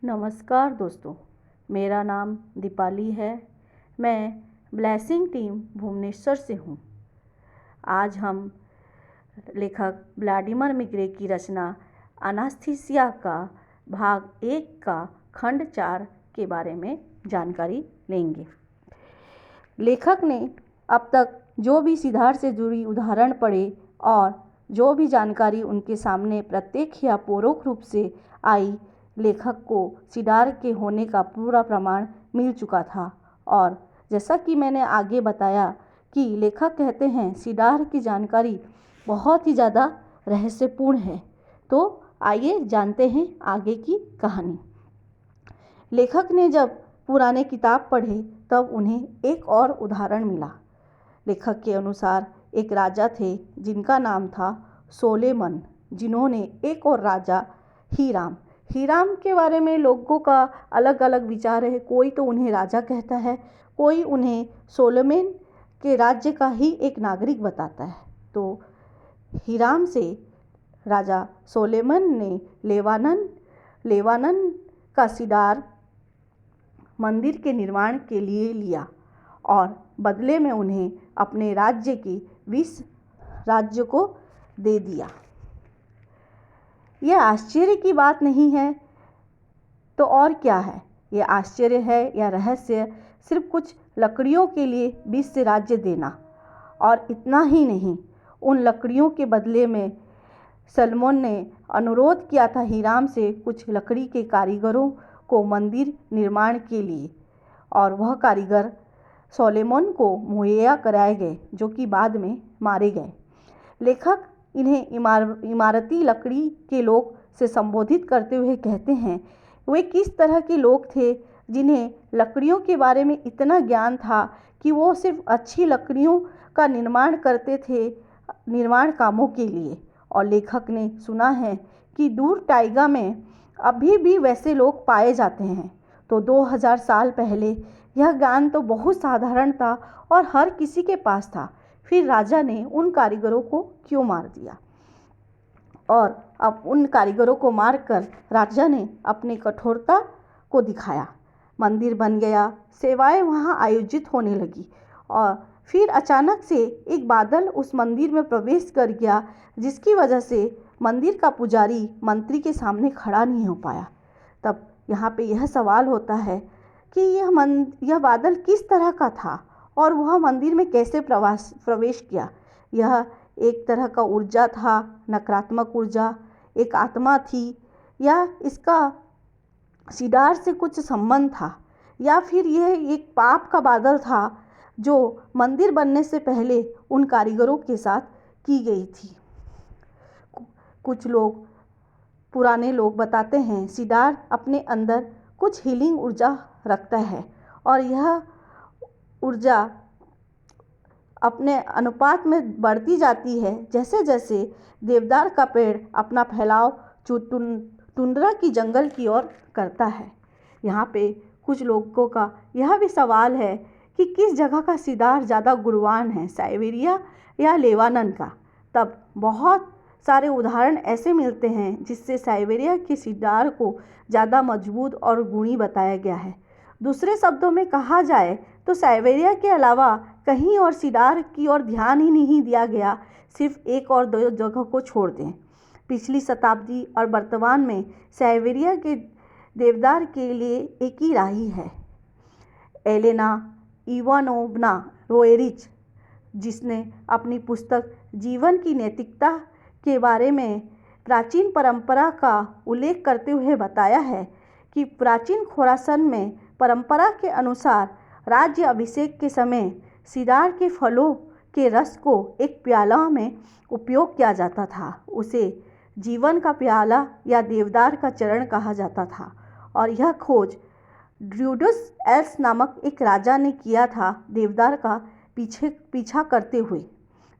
नमस्कार दोस्तों, मेरा नाम दीपाली है। मैं ब्लेसिंग टीम भुवनेश्वर से हूँ। आज हम लेखक व्लादिमीर मिग्रे की रचना अनास्थीसिया का भाग 1 का खंड 4 के बारे में जानकारी लेंगे। लेखक ने अब तक जो भी सिद्धार्थ से जुड़ी उदाहरण पढ़े और जो भी जानकारी उनके सामने प्रत्यक्ष या परोक्ष रूप से आई, लेखक को सिद्धार्थ के होने का पूरा प्रमाण मिल चुका था। और जैसा कि मैंने आगे बताया कि लेखक कहते हैं सिद्धार्थ की जानकारी बहुत ही ज़्यादा रहस्यपूर्ण है। तो आइए जानते हैं आगे की कहानी। लेखक ने जब पुराने किताब पढ़े तब उन्हें एक और उदाहरण मिला। लेखक के अनुसार एक राजा थे जिनका नाम था सोलोमन, जिन्होंने एक और राजा हीराम के बारे में लोगों का अलग अलग विचार है। कोई तो उन्हें राजा कहता है, कोई उन्हें सोलोमन के राज्य का ही एक नागरिक बताता है। तो हीराम से राजा सोलोमन ने लेबानन का सिदार मंदिर के निर्माण के लिए लिया और बदले में उन्हें अपने राज्य की 20 राज्य को दे दिया। यह आश्चर्य की बात नहीं है तो और क्या है? यह आश्चर्य है या रहस्य सिर्फ कुछ लकड़ियों के लिए 20 राज्य देना। और इतना ही नहीं, उन लकड़ियों के बदले में सलमोन ने अनुरोध किया था हीराम से कुछ लकड़ी के कारीगरों को मंदिर निर्माण के लिए, और वह कारीगर सोलोमन को मुहैया कराए गए, जो कि बाद में मारे गए। लेखक इन्हें इमारती लकड़ी के लोग से संबोधित करते हुए कहते हैं, वे किस तरह के लोग थे जिन्हें लकड़ियों के बारे में इतना ज्ञान था कि वो सिर्फ अच्छी लकड़ियों का निर्माण करते थे निर्माण कामों के लिए। और लेखक ने सुना है कि दूर टाइगा में अभी भी वैसे लोग पाए जाते हैं। तो 2000 साल पहले यह ज्ञान तो बहुत साधारण था और हर किसी के पास था। फिर राजा ने उन कारीगरों को क्यों मार दिया? और अब उन कारीगरों को मारकर राजा ने अपनी कठोरता को दिखाया। मंदिर बन गया, सेवाएं वहां आयोजित होने लगी, और फिर अचानक से एक बादल उस मंदिर में प्रवेश कर गया, जिसकी वजह से मंदिर का पुजारी मंत्री के सामने खड़ा नहीं हो पाया। तब यहाँ पे यह सवाल होता है कि यह बादल किस तरह का था और वह मंदिर में कैसे प्रवेश किया? यह एक तरह का ऊर्जा था, नकारात्मक ऊर्जा, एक आत्मा थी, या इसका सिद्धार्थ से कुछ संबंध था, या फिर यह एक पाप का बादल था जो मंदिर बनने से पहले उन कारीगरों के साथ की गई थी। कुछ लोग, पुराने लोग बताते हैं सिद्धार्थ अपने अंदर कुछ हीलिंग ऊर्जा रखता है, और यह ऊर्जा अपने अनुपात में बढ़ती जाती है जैसे जैसे देवदार का पेड़ अपना फैलाव टुंड्रा की जंगल की ओर करता है। यहाँ पे कुछ लोगों का यह भी सवाल है कि किस जगह का सिद्धार्थ ज़्यादा गुणवान है, साइबेरिया या लेबानन का? तब बहुत सारे उदाहरण ऐसे मिलते हैं जिससे साइबेरिया के सिद्धार्थ को ज़्यादा मजबूत और गुणी बताया गया है। दूसरे शब्दों में कहा जाए तो साइबेरिया के अलावा कहीं और सिद्धार्थ की ओर ध्यान ही नहीं दिया गया, सिर्फ एक और 2 जगह को छोड़ दें। पिछली शताब्दी और वर्तमान में साइबेरिया के देवदार के लिए एक ही राही है, एलेना इवानोवना रोएरिच, जिसने अपनी पुस्तक जीवन की नैतिकता के बारे में प्राचीन परंपरा का उल्लेख करते हुए बताया है कि प्राचीन खोरासन में परंपरा के अनुसार राज्य अभिषेक के समय सिद्धार्थ के फलों के रस को एक प्याला में उपयोग किया जाता था। उसे जीवन का प्याला या देवदार का चरण कहा जाता था, और यह खोज ड्यूडस एल्स नामक एक राजा ने किया था देवदार का पीछा करते हुए।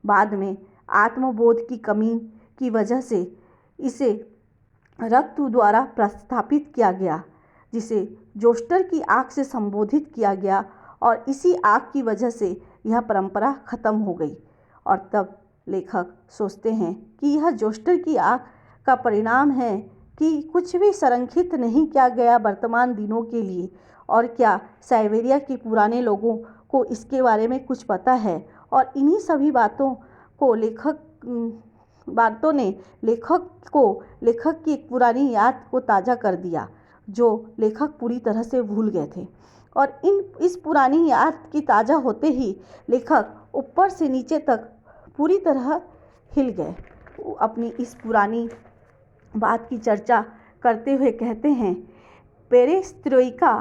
बाद में आत्मबोध की कमी की वजह से इसे रक्त द्वारा प्रस्थापित किया गया, जिसे जोस्टर की आग से संबोधित किया गया, और इसी आग की वजह से यह परंपरा खत्म हो गई। और तब लेखक सोचते हैं कि यह जोस्टर की आग का परिणाम है कि कुछ भी संरक्षित नहीं किया गया वर्तमान दिनों के लिए। और क्या साइबेरिया के पुराने लोगों को इसके बारे में कुछ पता है? और इन्हीं सभी बातों ने लेखक की एक पुरानी याद को ताज़ा कर दिया जो लेखक पूरी तरह से भूल गए थे। और इस पुरानी याद की ताज़ा होते ही लेखक ऊपर से नीचे तक पूरी तरह हिल गए। अपनी इस पुरानी बात की चर्चा करते हुए कहते हैं, पेरेस्त्रोइका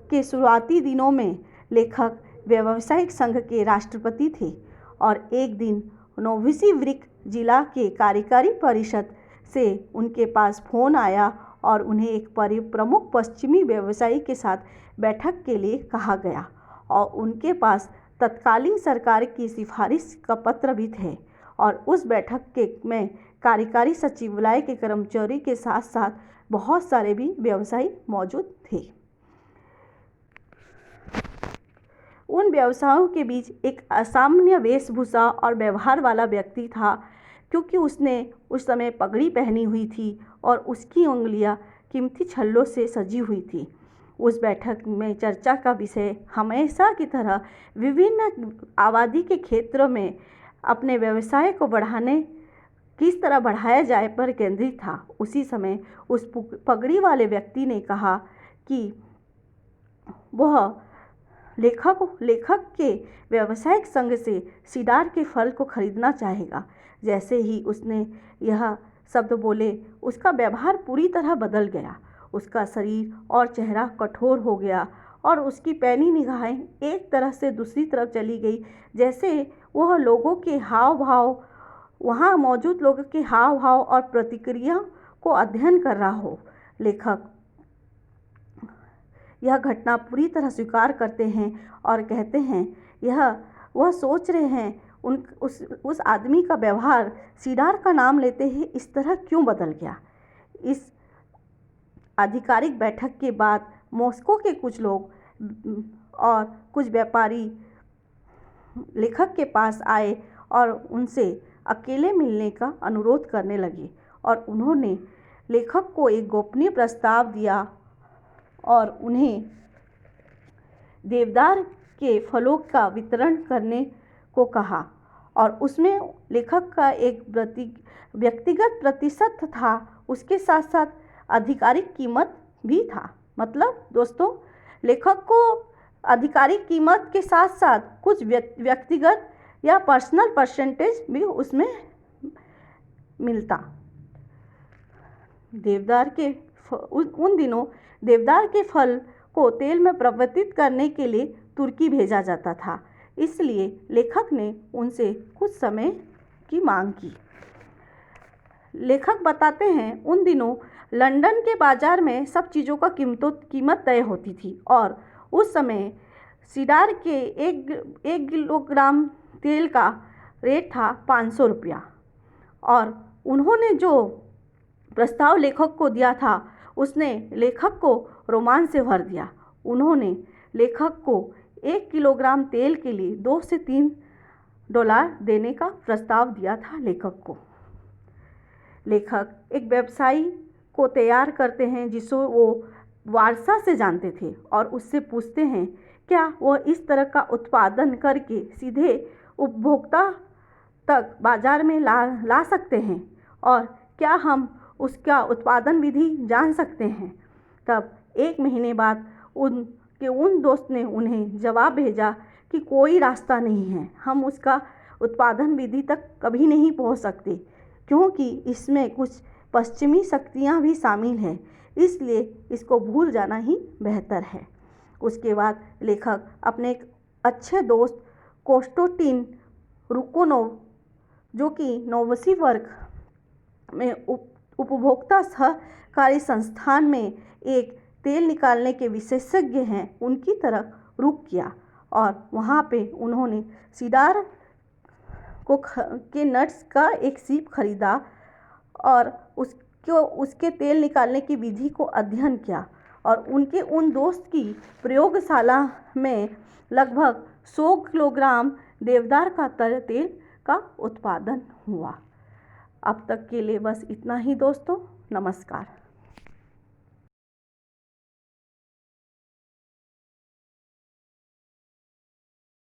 के शुरुआती दिनों में लेखक व्यावसायिक संघ के राष्ट्रपति थे और एक दिन नोविसिबिर्स्क जिला के कार्यकारी परिषद से उनके पास फ़ोन आया और उन्हें एक प्रमुख पश्चिमी व्यवसायी के साथ बैठक के लिए कहा गया और उनके पास तत्कालीन सरकार की सिफारिश का पत्र भी थे। और उस बैठक में कार्यकारी सचिवालय के कर्मचारी के साथ साथ बहुत सारे भी व्यवसायी मौजूद थे। उन व्यवसायों के बीच एक असामान्य वेशभूषा और व्यवहार वाला व्यक्ति था, क्योंकि उसने उस समय पगड़ी पहनी हुई थी और उसकी उंगलियां कीमती छल्लों से सजी हुई थी। उस बैठक में चर्चा का विषय हमेशा की तरह विभिन्न आबादी के क्षेत्रों में अपने व्यवसाय को किस तरह बढ़ाया जाए पर केंद्रित था। उसी समय उस पगड़ी वाले व्यक्ति ने कहा कि वह लेखक के व्यावसायिक संघ से सीडार के फल को खरीदना चाहेगा। जैसे ही उसने यह शब्द बोले, उसका व्यवहार पूरी तरह बदल गया। उसका शरीर और चेहरा कठोर हो गया और उसकी पैनी निगाहें एक तरफ से दूसरी तरफ चली गई, जैसे वह वहाँ मौजूद लोगों के हाव भाव और प्रतिक्रिया को अध्ययन कर रहा हो। लेखक यह घटना पूरी तरह स्वीकार करते हैं और कहते हैं वह सोच रहे हैं उस आदमी का व्यवहार सीडार का नाम लेते ही इस तरह क्यों बदल गया। इस आधिकारिक बैठक के बाद मॉस्को के कुछ लोग और कुछ व्यापारी लेखक के पास आए और उनसे अकेले मिलने का अनुरोध करने लगे और उन्होंने लेखक को एक गोपनीय प्रस्ताव दिया और उन्हें देवदार के फलों का वितरण करने को कहा। और उसमें लेखक का एक व्यक्तिगत प्रतिशत था, उसके साथ साथ आधिकारिक कीमत भी था। मतलब दोस्तों, लेखक को आधिकारिक कीमत के साथ साथ कुछ व्यक्तिगत या पर्सनल परसेंटेज भी उसमें मिलता। उन दिनों देवदार के फल को तेल में परिवर्तित करने के लिए तुर्की भेजा जाता था, इसलिए लेखक ने उनसे कुछ समय की मांग की। लेखक बताते हैं, उन दिनों लंदन के बाज़ार में सब चीज़ों का कीमत तय होती थी और उस समय सीडार के एक किलोग्राम तेल का रेट था 500 रुपया। और उन्होंने जो प्रस्ताव लेखक को दिया था उसने लेखक को रोमांच से भर दिया। उन्होंने लेखक को 1 किलोग्राम तेल के लिए $2 से $3 देने का प्रस्ताव दिया था लेखक को। लेखक एक व्यवसायी को तैयार करते हैं जिसे वो वारसा से जानते थे और उससे पूछते हैं क्या वह इस तरह का उत्पादन करके सीधे उपभोक्ता तक बाज़ार में ला सकते हैं और क्या हम उसका उत्पादन विधि जान सकते हैं। तब 1 महीने बाद उन दोस्त ने उन्हें जवाब भेजा कि कोई रास्ता नहीं है, हम उसका उत्पादन विधि तक कभी नहीं पहुंच सकते क्योंकि इसमें कुछ पश्चिमी शक्तियां भी शामिल हैं, इसलिए इसको भूल जाना ही बेहतर है। उसके बाद लेखक अपने एक अच्छे दोस्त कोस्टोटिन रुकोनोव, जो कि नोविसिबिर्स्क में उपभोक्ता सहकारी संस्थान में एक तेल निकालने के विशेषज्ञ हैं, उनकी तरफ रुख किया और वहाँ पे उन्होंने सीडार के नट्स का एक सीप खरीदा और उसके तेल निकालने की विधि को अध्ययन किया और उन दोस्त की प्रयोगशाला में लगभग 100 किलोग्राम देवदार का तेल का उत्पादन हुआ। अब तक के लिए बस इतना ही दोस्तों, नमस्कार।